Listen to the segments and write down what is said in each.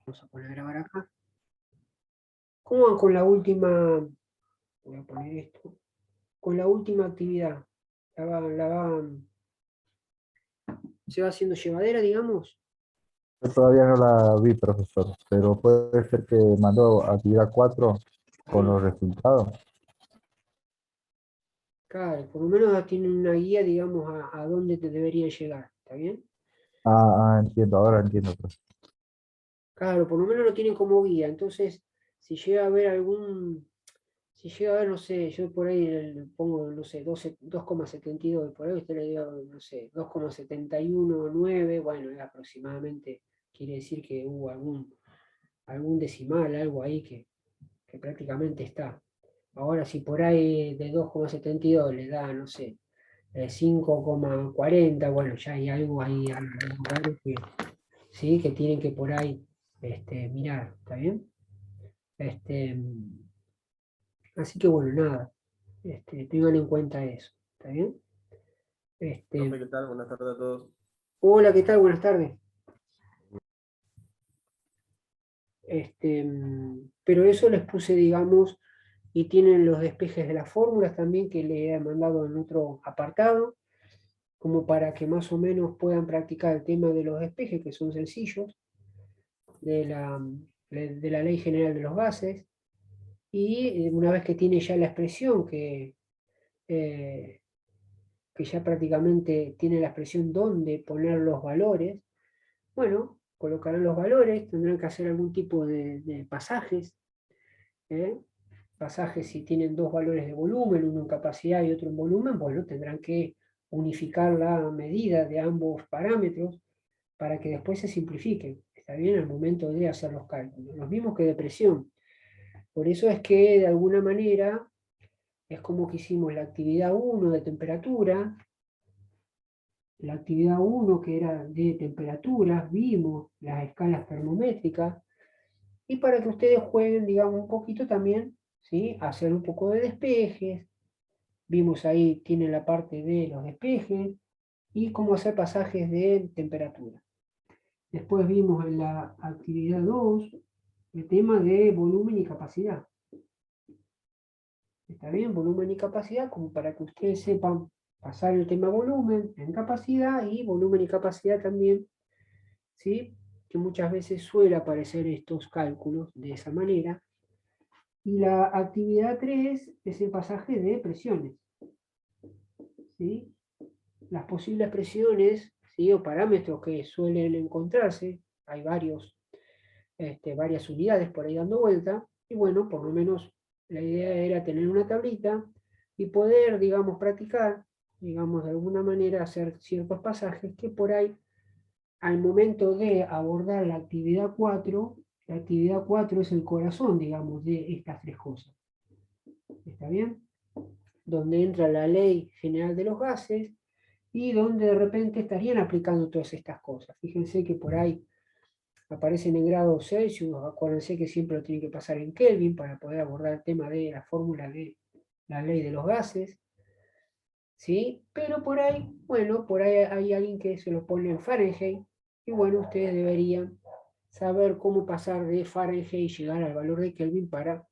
Vamos a poner a grabar acá. ¿Cómo van con la última? Voy a poner esto. Con la última actividad. ¿Se va haciendo llevadera, digamos? Yo todavía no la vi, profesor, pero puede ser que mandó actividad 4 con los resultados. Claro, por lo menos tienen una guía, digamos, a dónde te deberían llegar. ¿Está bien? Entiendo, ahora entiendo, profesor. Claro, por lo menos lo tienen como guía. Entonces, si llega a haber si llega a haber, no sé, yo por ahí pongo, no sé, 2,72, por ahí usted le dio, no sé, 2,719, bueno, aproximadamente quiere decir que hubo algún decimal, algo ahí que prácticamente está. Ahora, si por ahí de 2,72 le da, no sé, 5,40, bueno, ya hay algo ahí, algo raro ¿sí? Que tienen que por ahí mirar, ¿está bien? Así que bueno, nada, tengan en cuenta eso, ¿está bien? Profe, ¿qué tal? Buenas tardes a todos. Hola, ¿qué tal? Buenas tardes. Pero eso les puse, digamos, y tienen los despejes de las fórmulas también que les he mandado en otro apartado, como para que más o menos puedan practicar el tema de los despejes, que son sencillos, de la Ley General de los Gases, y una vez que tiene ya la expresión eh, que ya prácticamente tiene la expresión donde poner los valores, bueno, colocarán los valores, tendrán que hacer algún tipo de pasajes, ¿eh? Pasajes si tienen dos valores de volumen, uno en capacidad y otro en volumen, bueno, tendrán que unificar la medida de ambos parámetros para que después se simplifiquen, ¿está bien? Al momento de hacer los cálculos, los mismos que de presión. Por eso es que de alguna manera es como que hicimos la actividad 1 de temperatura, la actividad 1 que era de temperaturas, vimos las escalas termométricas, y para que ustedes jueguen, digamos, un poquito también, ¿sí? Hacer un poco de despejes, vimos ahí, tiene la parte de los despejes, y cómo hacer pasajes de temperatura. Después vimos en la actividad 2 el tema de volumen y capacidad. ¿Está bien? Volumen y capacidad, como para que ustedes sepan pasar el tema volumen en capacidad y volumen y capacidad también, ¿sí? Que muchas veces suele aparecer estos cálculos de esa manera. Y la actividad 3 es el pasaje de presiones, ¿sí? Las posibles presiones, ¿sí? O parámetros que suelen encontrarse, hay varias unidades por ahí dando vuelta, y bueno, por lo menos la idea era tener una tablita y poder, digamos, practicar, digamos, de alguna manera hacer ciertos pasajes que por ahí, al momento de abordar la actividad 4 es el corazón, digamos, de estas tres cosas. ¿Está bien? Donde entra la Ley General de los Gases y donde de repente estarían aplicando todas estas cosas. Fíjense que por ahí aparecen en grados Celsius, acuérdense que siempre lo tienen que pasar en Kelvin para poder abordar el tema de la fórmula de la ley de los gases, ¿sí? Pero por ahí, bueno, por ahí hay alguien que se lo pone en Fahrenheit, y bueno, ustedes deberían saber cómo pasar de Fahrenheit y llegar al valor de Kelvin para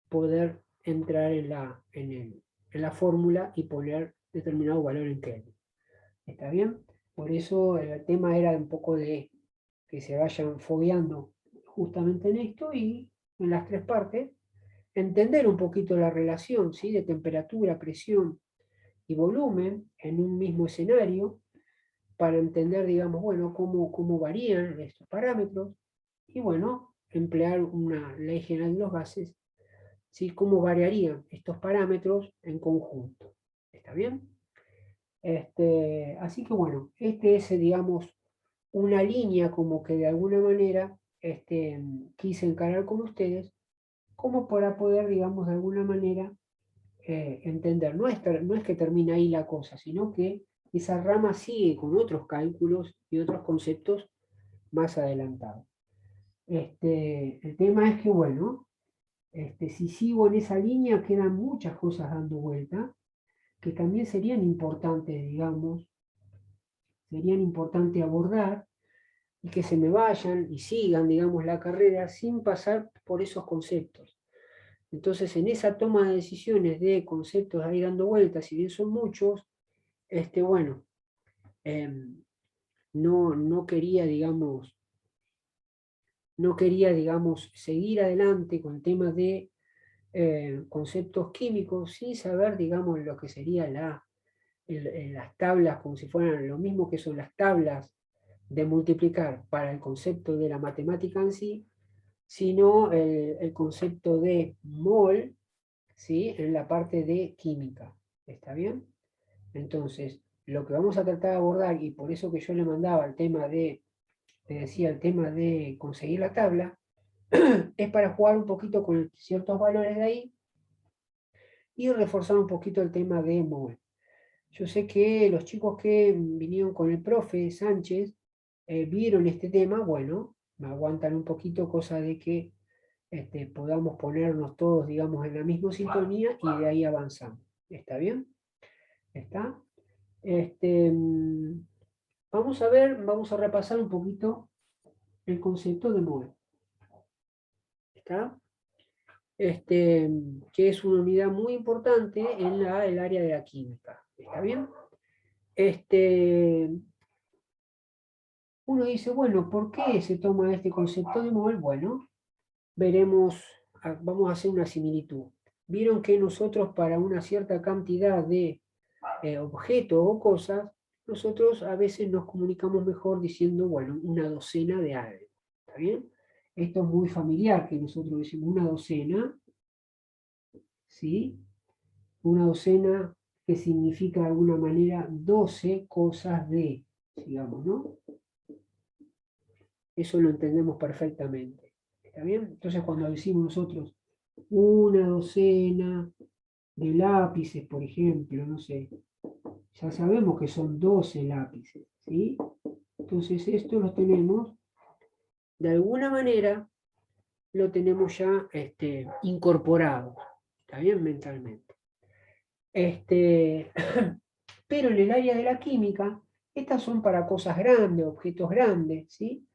poder entrar en la fórmula y poner determinado valor en Kelvin. ¿Está bien? Por eso el tema era un poco de que se vayan fogueando justamente en esto y en las tres partes, entender un poquito la relación, ¿sí? De temperatura, presión y volumen en un mismo escenario para entender, digamos, bueno, cómo varían estos parámetros y, bueno, emplear una ley general de los gases, ¿sí? Cómo variarían estos parámetros en conjunto. ¿Está bien? Así que, bueno, es, digamos, una línea como que de alguna manera quise encarar con ustedes, como para poder, digamos, de alguna manera entender. No es que termina ahí la cosa, sino que esa rama sigue con otros cálculos y otros conceptos más adelantados. El tema es que, bueno, si sigo en esa línea, quedan muchas cosas dando vuelta, que también serían importantes, digamos, serían importantes abordar, y que se me vayan y sigan, digamos, la carrera sin pasar por esos conceptos. Entonces, en esa toma de decisiones de conceptos ahí dando vueltas, si bien son muchos, bueno, no quería, digamos, seguir adelante con el tema de conceptos químicos sin saber, digamos, lo que sería las tablas, como si fueran lo mismo que son las tablas de multiplicar para el concepto de la matemática en sí, sino el concepto de mol, ¿sí? En la parte de química. ¿Está bien? Entonces, lo que vamos a tratar de abordar, y por eso que yo le mandaba el tema le decía el tema de conseguir la tabla, es para jugar un poquito con ciertos valores de ahí y reforzar un poquito el tema de mol. Yo sé que los chicos que vinieron con el profe Sánchez vieron este tema, bueno, me aguantan un poquito, cosa de que podamos ponernos todos, digamos, en la misma sintonía y de ahí avanzamos. ¿Está bien? ¿Está? Vamos a ver, vamos a repasar un poquito el concepto de mol. ¿Está? Que es una unidad muy importante en el área de la química. ¿Está bien? Uno dice, bueno, ¿por qué se toma este concepto de mol? Bueno, veremos, vamos a hacer una similitud. Vieron que nosotros para una cierta cantidad de objetos o cosas, nosotros a veces nos comunicamos mejor diciendo, bueno, una docena de algo. ¿Está bien? Esto es muy familiar, que nosotros decimos una docena, ¿sí? Una docena que significa de alguna manera 12 cosas de, digamos, ¿no? Eso lo entendemos perfectamente. ¿Está bien? Entonces cuando decimos nosotros una docena de lápices, por ejemplo, no sé, ya sabemos que son 12 lápices, ¿sí? Entonces esto lo tenemos, de alguna manera, lo tenemos ya incorporado, ¿está bien? Mentalmente. Pero en el área de la química, estas son para cosas grandes, objetos grandes, ¿sí?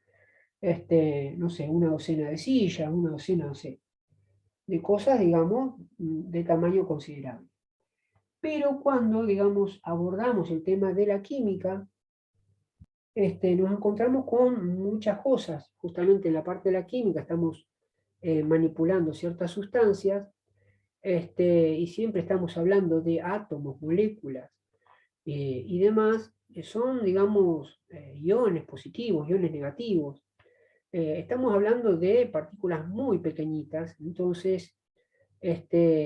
No sé, una docena de sillas, una docena, no sé, de cosas, digamos, de tamaño considerable. Pero cuando, digamos, abordamos el tema de la química, nos encontramos con muchas cosas. Justamente en la parte de la química estamos manipulando ciertas sustancias y siempre estamos hablando de átomos, moléculas y demás, que son, digamos, iones positivos, iones negativos. Estamos hablando de partículas muy pequeñitas, entonces,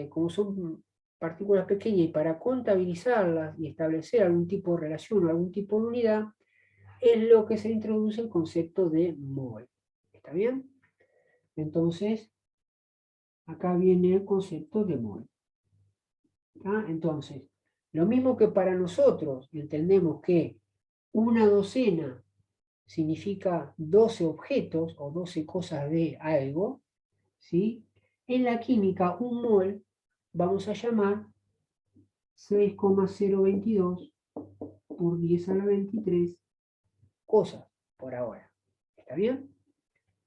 como son partículas pequeñas y para contabilizarlas y establecer algún tipo de relación o algún tipo de unidad, es lo que se introduce el concepto de mol. ¿Está bien? Entonces, acá viene el concepto de mol. ¿Está? Entonces, lo mismo que para nosotros entendemos que una docena significa 12 objetos o 12 cosas de algo, ¿sí? En la química, un mol vamos a llamar 6,022 por 10 a la 23 cosas por ahora. ¿Está bien?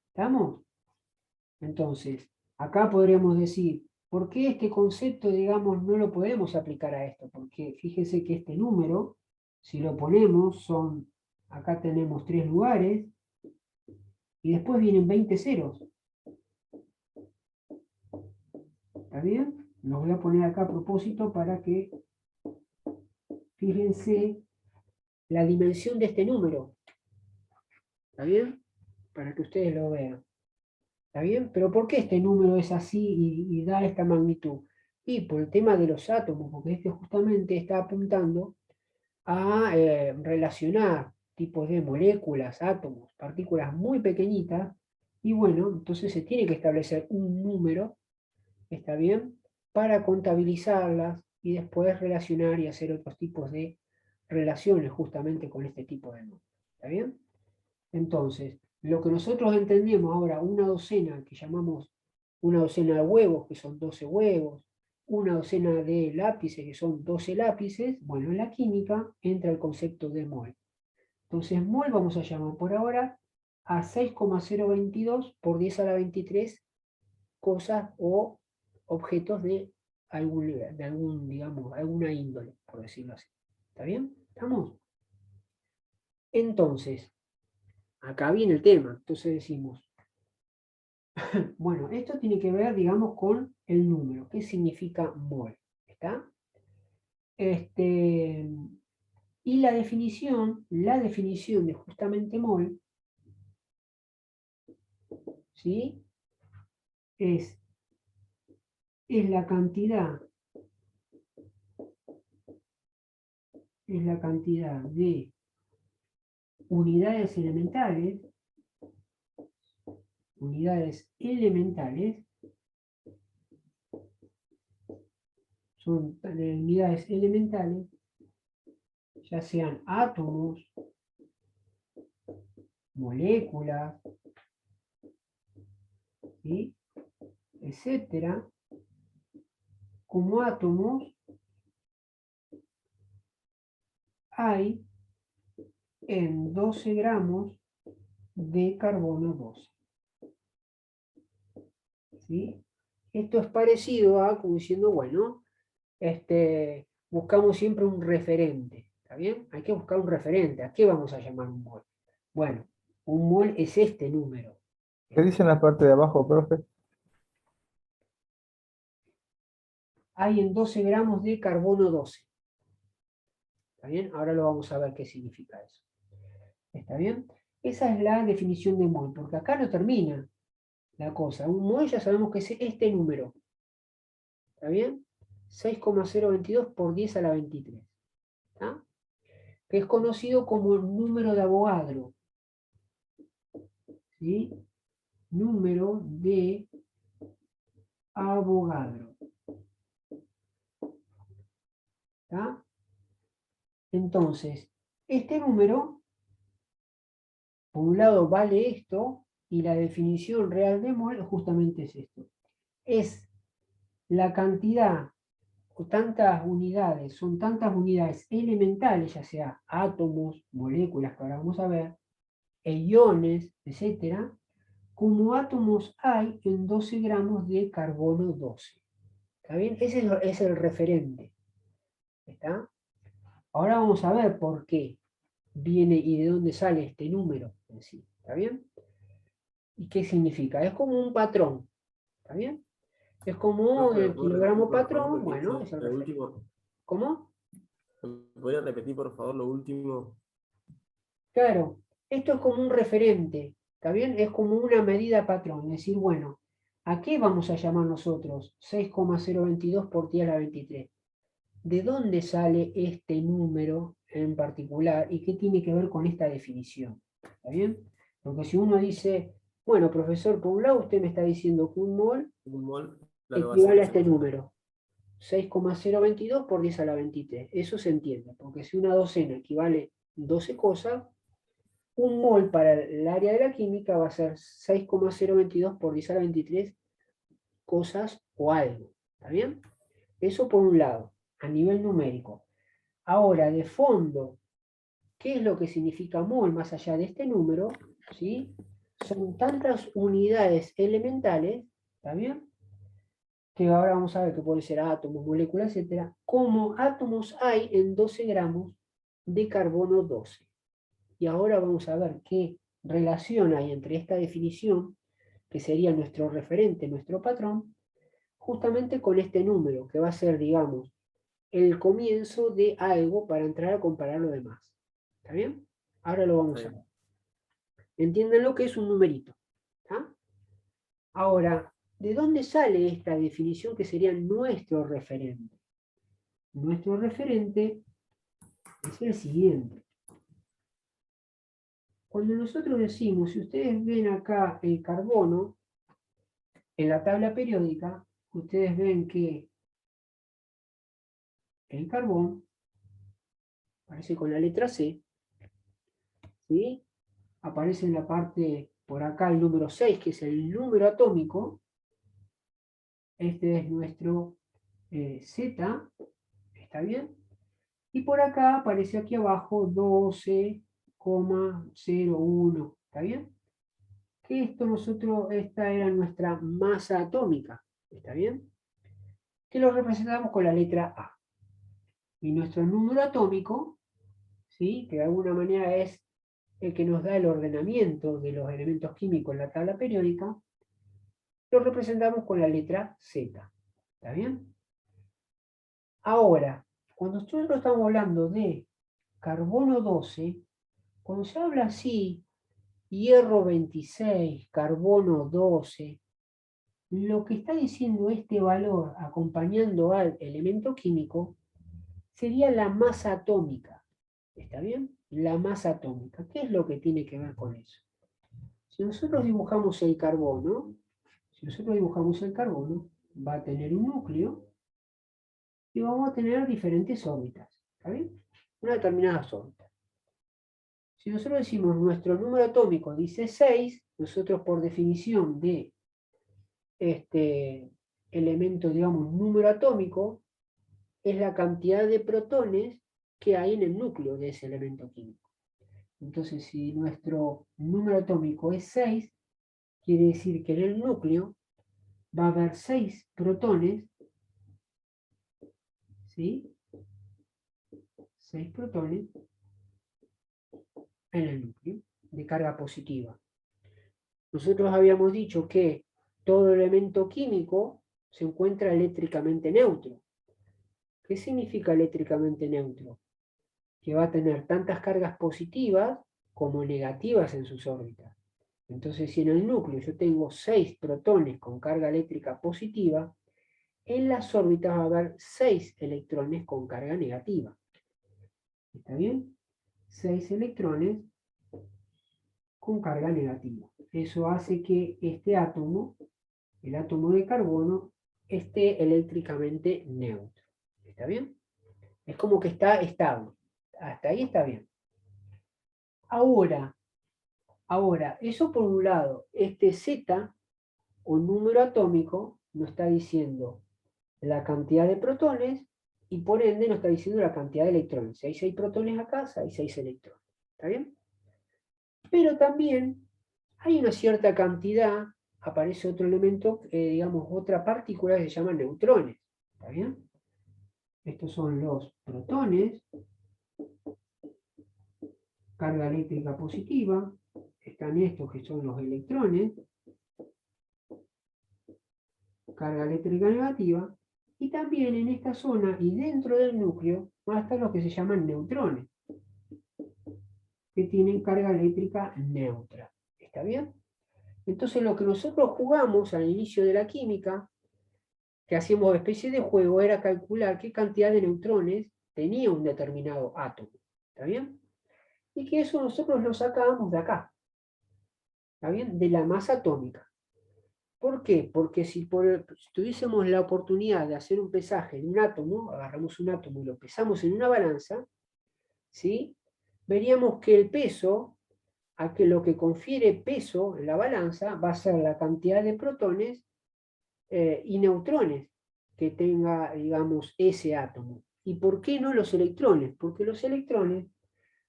¿Estamos? Entonces, acá podríamos decir, ¿por qué este concepto, digamos, no lo podemos aplicar a esto? Porque fíjese que este número, si lo ponemos, acá tenemos 3 lugares, y después vienen 20 ceros. ¿Está bien? Los voy a poner acá a propósito para que, fíjense, la dimensión de este número. ¿Está bien? Para que ustedes lo vean. ¿Está bien? Pero ¿por qué este número es así y da esta magnitud? Y por el tema de los átomos, porque este justamente está apuntando a relacionar tipos de moléculas, átomos, partículas muy pequeñitas, y bueno, entonces se tiene que establecer un número, ¿está bien?, para contabilizarlas y después relacionar y hacer otros tipos de relaciones justamente con este tipo de números. ¿Está bien? Entonces, lo que nosotros entendemos ahora, una docena, que llamamos una docena de huevos, que son 12 huevos, una docena de lápices, que son 12 lápices, bueno, en la química entra el concepto de mol. Entonces, mol vamos a llamar por ahora a 6,022 por 10 a la 23 cosas o objetos de algún nivel, de algún, digamos, alguna índole, por decirlo así. ¿Está bien? ¿Estamos? Entonces, acá viene el tema. Entonces decimos, bueno, esto tiene que ver, digamos, con el número. ¿Qué significa mol? ¿Está? Y la definición de justamente mol, ¿sí? Es la cantidad de unidades elementales, son unidades elementales, ya sean átomos, moléculas, ¿sí? Etcétera, como átomos hay en 12 gramos de carbono 12. ¿Sí? Esto es parecido a, como diciendo, bueno, buscamos siempre un referente, ¿está bien? Hay que buscar un referente. ¿A qué vamos a llamar un mol? Bueno, un mol es este número. ¿Qué dice en la parte de abajo, profe? Hay en 12 gramos de carbono 12. ¿Está bien? Ahora lo vamos a ver qué significa eso. ¿Está bien? Esa es la definición de mol, porque acá no termina la cosa. Un mol ya sabemos que es este número. ¿Está bien? 6,022 por 10 a la 23. ¿Está? Que es conocido como el número de Avogadro. ¿Sí? Número de Avogadro. ¿Está? Entonces, este número, por un lado, vale esto, y la definición real de mol justamente es esto. Es la cantidad, o tantas unidades, son tantas unidades elementales, ya sea átomos, moléculas, que ahora vamos a ver, e iones, etcétera, como átomos hay en 12 gramos de carbono 12. ¿Está bien? Ese es el referente. ¿Está? Ahora vamos a ver por qué viene y de dónde sale este número en sí. ¿Está bien? ¿Y qué significa? Es como un patrón. ¿Está bien? Es como Profe, el ¿puedo repetir, kilogramo por favor, patrón, lo que bueno, dice es el lo referente. último? ¿Cómo? ¿Me podría repetir, por favor, lo último? Claro, esto es como un referente, ¿está bien? Es como una medida patrón, es decir, bueno, ¿a qué vamos a llamar nosotros 6,022 por 10 a la 23? ¿De dónde sale este número en particular y qué tiene que ver con esta definición? ¿Está bien? Porque si uno dice, bueno, profesor, por un lado usted me está diciendo que un mol Un mol, claro, va a ser equivale a ese este porcentaje. número, 6,022 por 10 a la 23. Eso se entiende, porque si una docena equivale 12 cosas, un mol para el área de la química va a ser 6,022 por 10 a la 23 cosas o algo. ¿Está bien? Eso por un lado, a nivel numérico. Ahora, de fondo, ¿qué es lo que significa mol más allá de este número? ¿Sí? Son tantas unidades elementales, ¿está bien? Que ahora vamos a ver que pueden ser átomos, moléculas, etcétera, como átomos hay en 12 gramos de carbono 12. Y ahora vamos a ver qué relación hay entre esta definición, que sería nuestro referente, nuestro patrón, justamente con este número, que va a ser, digamos, el comienzo de algo para entrar a comparar lo demás. ¿Está bien? Ahora lo vamos a ver. Entiendan lo que es un numerito. ¿Está? Ahora, ¿de dónde sale esta definición que sería nuestro referente? Nuestro referente es el siguiente. Cuando nosotros decimos, si ustedes ven acá el carbono, en la tabla periódica, ustedes ven que el carbón aparece con la letra C, ¿sí? Aparece en la parte, por acá el número 6, que es el número atómico. Este es nuestro Z, ¿está bien? Y por acá aparece aquí abajo 12,01, ¿está bien? que esta era nuestra masa atómica, ¿está bien? Que lo representamos con la letra A. Y nuestro número atómico, ¿sí? Que de alguna manera es el que nos da el ordenamiento de los elementos químicos en la tabla periódica, lo representamos con la letra Z. ¿Está bien? Ahora, cuando nosotros estamos hablando de carbono 12, cuando se habla así, hierro 26, carbono 12, lo que está diciendo este valor acompañando al elemento químico sería la masa atómica. ¿Está bien? La masa atómica. ¿Qué es lo que tiene que ver con eso? Si nosotros dibujamos el carbono, va a tener un núcleo y vamos a tener diferentes órbitas. ¿Está bien? Una determinada órbita. Si nosotros decimos nuestro número atómico dice 6, nosotros por definición de este elemento, digamos, número atómico, es la cantidad de protones que hay en el núcleo de ese elemento químico. Entonces, si nuestro número atómico es 6, quiere decir que en el núcleo va a haber 6 protones, ¿sí? 6 protones en el núcleo de carga positiva. Nosotros habíamos dicho que todo elemento químico se encuentra eléctricamente neutro. ¿Qué significa eléctricamente neutro? Que va a tener tantas cargas positivas como negativas en sus órbitas. Entonces, si en el núcleo yo tengo 6 protones con carga eléctrica positiva, en las órbitas va a haber 6 electrones con carga negativa. ¿Está bien? 6 electrones con carga negativa. Eso hace que este átomo, el átomo de carbono, esté eléctricamente neutro. ¿Está bien? Es como que está estable. Hasta ahí está bien. Ahora, eso por un lado, este Z, o número atómico, nos está diciendo la cantidad de protones y por ende nos está diciendo la cantidad de electrones. Si hay 6 protones acá, hay 6 electrones. ¿Está bien? Pero también hay una cierta cantidad, aparece otro elemento, digamos, otra partícula que se llama neutrones. ¿Está bien? Estos son los protones, carga eléctrica positiva, están estos que son los electrones, carga eléctrica negativa, y también en esta zona y dentro del núcleo van a estar los que se llaman neutrones, que tienen carga eléctrica neutra. ¿Está bien? Entonces lo que nosotros jugamos al inicio de la química, que hacíamos una especie de juego, era calcular qué cantidad de neutrones tenía un determinado átomo. ¿Está bien? Y que eso nosotros lo sacábamos de acá. ¿Está bien? De la masa atómica. ¿Por qué? Porque si tuviésemos la oportunidad de hacer un pesaje de un átomo, agarramos un átomo y lo pesamos en una balanza, ¿sí? Veríamos que el peso, lo que confiere peso en la balanza, va a ser la cantidad de protones y neutrones que tenga, digamos, ese átomo. ¿Y por qué no los electrones? Porque los electrones,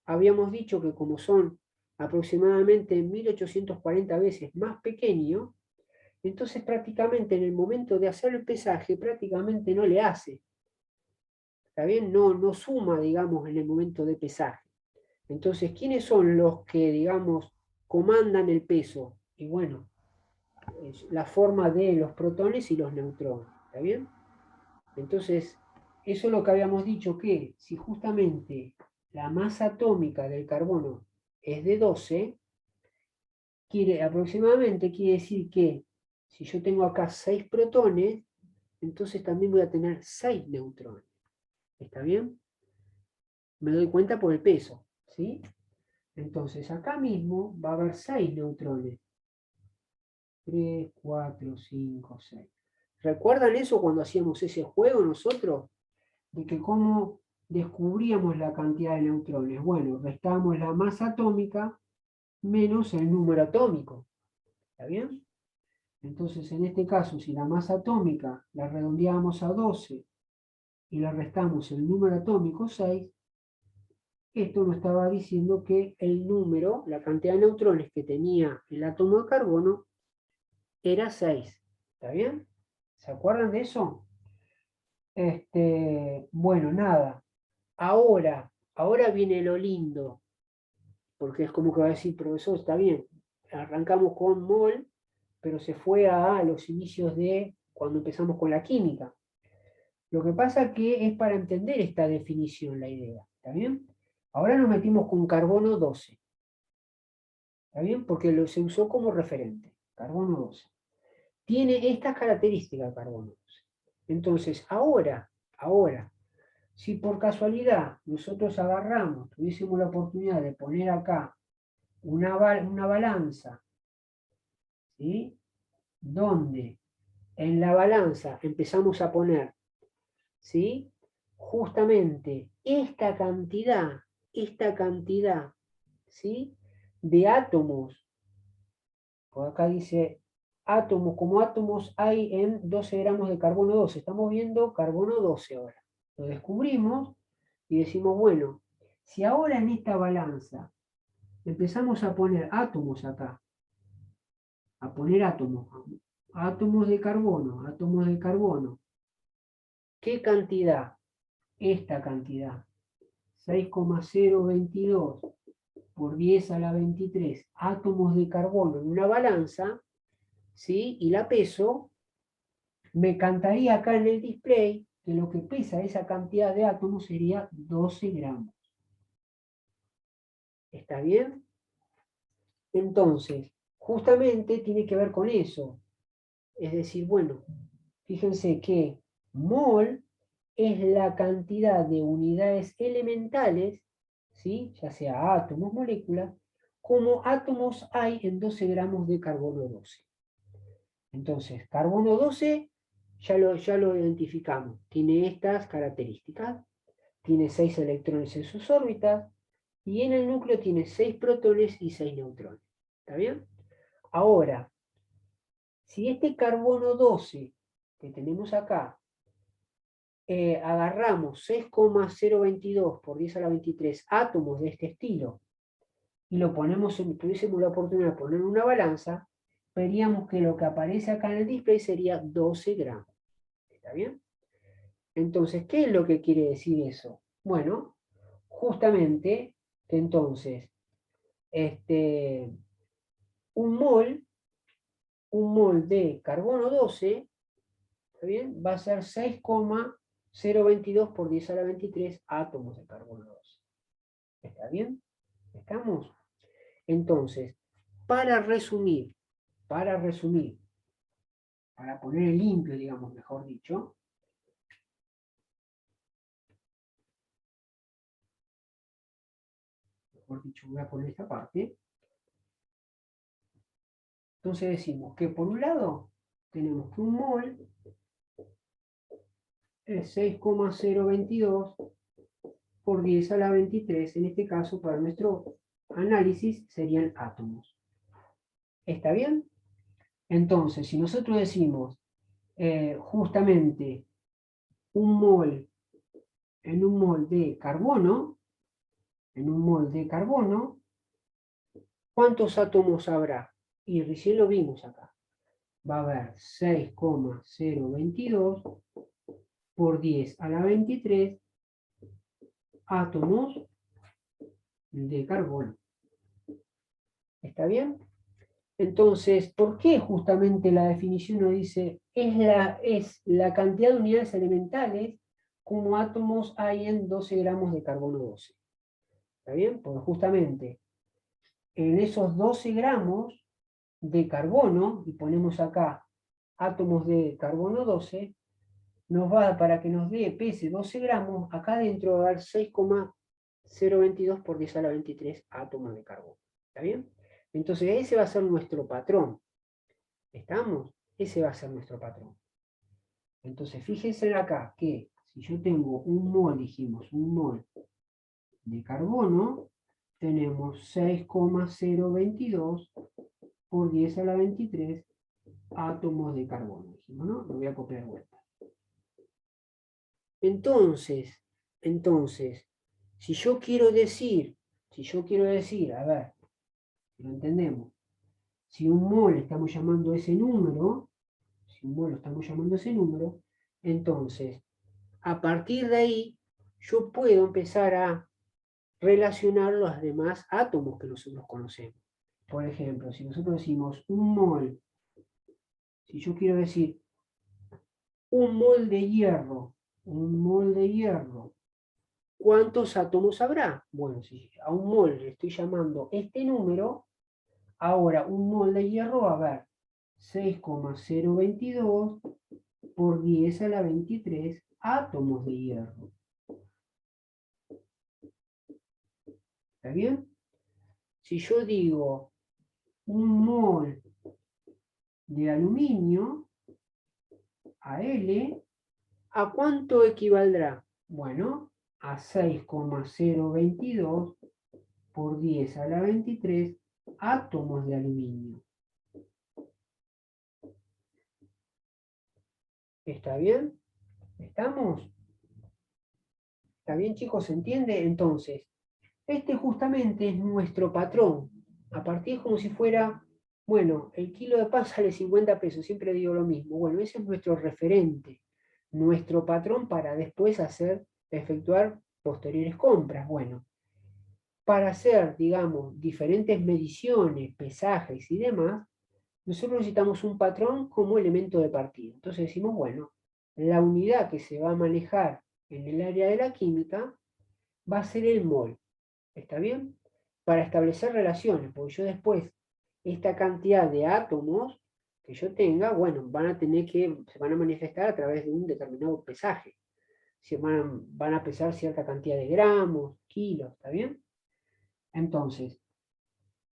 habíamos dicho que como son aproximadamente 1840 veces más pequeños, entonces prácticamente en el momento de hacer el pesaje, prácticamente no le hace. ¿Está bien? No suma, digamos, en el momento de pesaje. Entonces, ¿quiénes son los que, digamos, comandan el peso? Y bueno, es la forma de los protones y los neutrones. ¿Está bien? Entonces, eso es lo que habíamos dicho, que si justamente la masa atómica del carbono es de 12, aproximadamente quiere decir que si yo tengo acá 6 protones, entonces también voy a tener 6 neutrones. ¿Está bien? Me doy cuenta por el peso, ¿sí? Entonces acá mismo va a haber 6 neutrones. 3, 4, 5, 6. ¿Recuerdan eso cuando hacíamos ese juego nosotros? De que cómo descubríamos la cantidad de neutrones. Bueno, restábamos la masa atómica menos el número atómico. ¿Está bien? Entonces, en este caso, si la masa atómica la redondeábamos a 12 y le restamos el número atómico 6, esto nos estaba diciendo que el número, la cantidad de neutrones que tenía el átomo de carbono era 6. ¿Está bien? ¿Se acuerdan de eso? Bueno, nada. Ahora viene lo lindo, porque es como que va a decir, profesor, está bien, arrancamos con mol, pero se fue a los inicios de cuando empezamos con la química. Lo que pasa que es para entender esta definición la idea, ¿está bien? Ahora nos metimos con carbono 12, ¿está bien? Porque se usó como referente, carbono 12. Tiene estas características carbono 12. Entonces, ahora, si por casualidad nosotros agarramos, tuviésemos la oportunidad de poner acá una balanza, ¿sí? Donde en la balanza empezamos a poner, ¿sí? Justamente esta cantidad, ¿sí? De átomos, por acá dice átomos, como átomos hay en 12 gramos de carbono 12, estamos viendo carbono 12 ahora. Lo descubrimos y decimos, bueno, si ahora en esta balanza empezamos a poner átomos acá, a poner átomos de carbono, ¿qué cantidad? Esta cantidad, 6,022 por 10 a la 23 átomos de carbono en una balanza, ¿sí? Y la peso, me cantaría acá en el display que lo que pesa esa cantidad de átomos sería 12 gramos. ¿Está bien? Entonces, justamente tiene que ver con eso. Es decir, bueno, fíjense que mol es la cantidad de unidades elementales, ¿sí? Ya sea átomos, moléculas, como átomos hay en 12 gramos de carbono 12. Entonces, carbono 12 ya lo identificamos. Tiene estas características. Tiene 6 electrones en sus órbitas y en el núcleo tiene 6 protones y 6 neutrones. ¿Está bien? Ahora, si este carbono 12 que tenemos acá agarramos 6,022 por 10 a la 23 átomos de este estilo y lo ponemos, tuviésemos la oportunidad de poner en una balanza, veríamos que lo que aparece acá en el display sería 12 gramos. ¿Está bien? Entonces, ¿qué es lo que quiere decir eso? Bueno, justamente que entonces, un mol de carbono 12, ¿está bien? Va a ser 6,022 por 10 a la 23 átomos de carbono 12. ¿Está bien? ¿Estamos? Entonces, para resumir, para poner en limpio, digamos, mejor dicho, voy a poner esta parte. Entonces decimos que por un lado tenemos que un mol es 6,022 por 10 a la 23, en este caso para nuestro análisis serían átomos. ¿Está bien? Entonces, si nosotros decimos justamente un mol en un mol de carbono, ¿cuántos átomos habrá? Y recién lo vimos acá. Va a haber 6,022 por 10 a la 23 átomos de carbono. ¿Está bien? Entonces, ¿por qué justamente la definición nos dice es la cantidad de unidades elementales como átomos hay en 12 gramos de carbono 12? ¿Está bien? Porque justamente en esos 12 gramos de carbono, y ponemos acá átomos de carbono 12, nos va, para que nos dé, pese 12 gramos, acá dentro va a haber 6,022 por 10 a la 23 átomos de carbono. ¿Está bien? Entonces ese va a ser nuestro patrón. ¿Estamos? Ese va a ser nuestro patrón. Entonces fíjense acá que si yo tengo un mol, dijimos, un mol de carbono, tenemos 6,022 por 10 a la 23 átomos de carbono. Dijimos, ¿no? Lo voy a copiar de vuelta. Entonces, Si yo quiero decir, a ver, si lo entendemos, si un mol estamos llamando a ese número, entonces, a partir de ahí, yo puedo empezar a relacionar los demás átomos que nosotros conocemos. Por ejemplo, si nosotros decimos un mol, si yo quiero decir un mol de hierro, ¿cuántos átomos habrá? Bueno, si a un mol le estoy llamando este número, ahora un mol de hierro va a haber 6,022 por 10 a la 23 átomos de hierro. ¿Está bien? Si yo digo un mol de aluminio, Al, ¿a cuánto equivaldrá? Bueno, a 6,022 por 10 a la 23 átomos de aluminio. ¿Está bien? ¿Estamos? ¿Está bien, chicos? ¿Se entiende? Entonces, este justamente es nuestro patrón. A partir como si fuera, bueno, el kilo de pan sale 50 pesos, siempre digo lo mismo. Bueno, ese es nuestro referente, nuestro patrón para después efectuar posteriores compras. Bueno, para hacer, digamos, diferentes mediciones, pesajes y demás, nosotros necesitamos un patrón como elemento de partida. Entonces decimos, bueno, la unidad que se va a manejar en el área de la química va a ser el mol. ¿Está bien? Para establecer relaciones, porque yo después, esta cantidad de átomos que yo tenga, bueno, se van a manifestar a través de un determinado pesaje. Van a pesar cierta cantidad de gramos, kilos, ¿está bien? Entonces,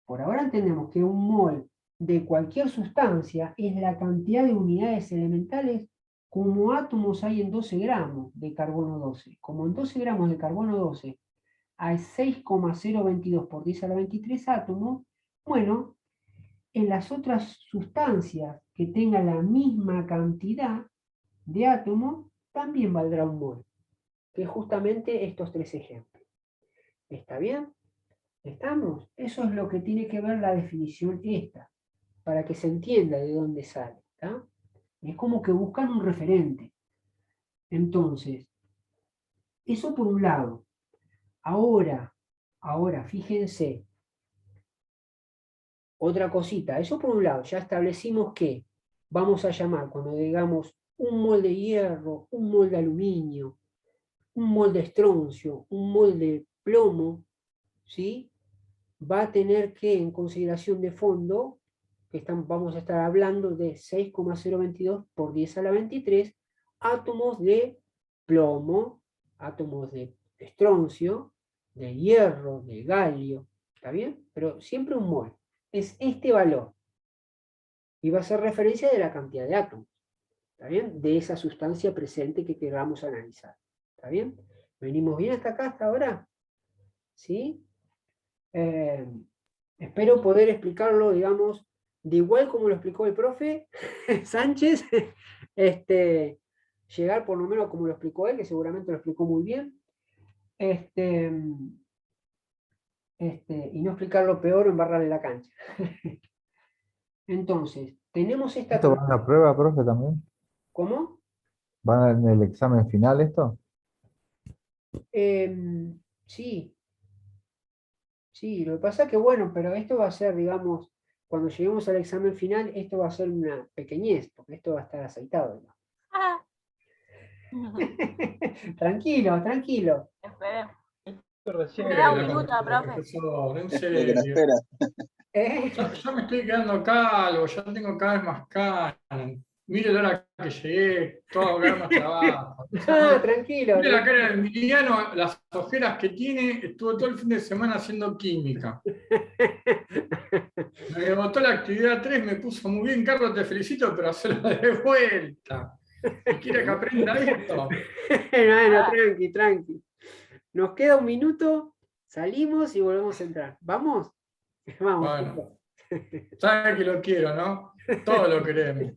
por ahora entendemos que un mol de cualquier sustancia es la cantidad de unidades elementales como átomos hay en 12 gramos de carbono 12. Como en 12 gramos de carbono 12 hay 6,022 por 10 a la 23 átomos, bueno, en las otras sustancias que tengan la misma cantidad de átomos, también valdrá un mol, que es justamente estos tres ejemplos. ¿Está bien? ¿Estamos? Eso es lo que tiene que ver la definición esta, para que se entienda de dónde sale. ¿Está? Es como que buscan un referente. Entonces, eso por un lado. Ahora, fíjense, otra cosita, eso por un lado, ya establecimos que vamos a llamar, cuando digamos un mol de hierro, un mol de aluminio, un mol de estroncio, un mol de plomo, ¿sí? Va a tener que, en consideración de fondo, vamos a estar hablando de 6,022 por 10 a la 23 átomos de plomo, átomos de estroncio, de hierro, de galio, ¿está bien? Pero siempre un mol. Es este valor. Y va a ser referencia de la cantidad de átomos, ¿está bien? De esa sustancia presente que queramos analizar, ¿está bien? ¿Venimos bien hasta acá, hasta ahora? ¿Sí? Espero poder explicarlo, digamos, de igual como lo explicó el profe Sánchez, llegar por lo menos como lo explicó él, que seguramente lo explicó muy bien, y no explicarlo peor o embarrarle la cancha. Entonces, tenemos esta... ¿Esto va a la prueba, profe, también? ¿Cómo? ¿Va en el examen final esto? Sí, sí, lo que pasa es que bueno, pero esto va a ser, digamos, cuando lleguemos al examen final, esto va a ser una pequeñez, porque esto va a estar aceitado, ¿no? Ah. Tranquilo, tranquilo. Esperemos. Recién Me da un la minuto, profe. profesor, en Lo que la serio. espera. Ya me estoy quedando calvo, ya tengo cada vez más canas. Mire la hora que llegué, todo cada vez más trabajo. Tranquilo. Mire la cara de Emiliano, las ojeras que tiene, estuvo todo el fin de semana haciendo química. Me botó la actividad 3, me puso muy bien, Carlos, te felicito, pero hacelo de vuelta. Si quiere que aprenda esto. Bueno, tranqui. Nos queda un minuto, salimos y volvemos a entrar. ¿Vamos? Vamos. Bueno, sabe que lo quiero, ¿no? Todos lo queremos.